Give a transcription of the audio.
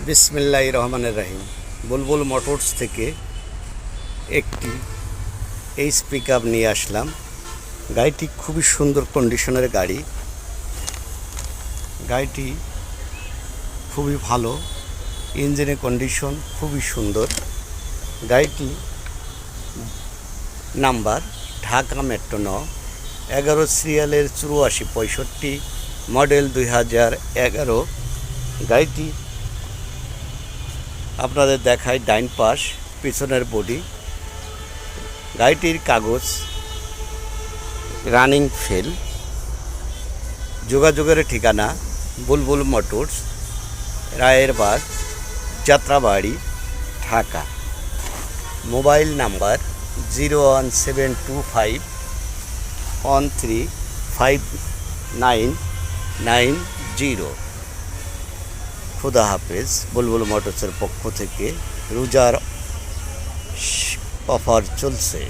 বিসমিল্লাহির রহমানির রহিম। বুলবুল মোটরস থেকে একটি এইচ পিকআপ নিয়ে আসলাম। গাড়িটি খুবই সুন্দর কন্ডিশনের গাড়ি। গাড়িটি খুবই ভালো, ইঞ্জিনের কন্ডিশন খুবই সুন্দর। গাড়িটি নাম্বার ঢাকা মেট্রো 11 সিরিয়ালের 8465, মডেল 2011। গাড়িটি আপনাদের দেখায় ডাইন পাশ, পিছনের বডি। গাড়িটির কাগজ রানিং ফেল। যোগাযোগের ঠিকানা Bulbul motors, Rayerbag, Jatrabari, Dhaka. Mobile number 01725135990। খুদা হাফেজ। বুলবুল মোটরসের পক্ষ থেকে রোজার অফার চলছে।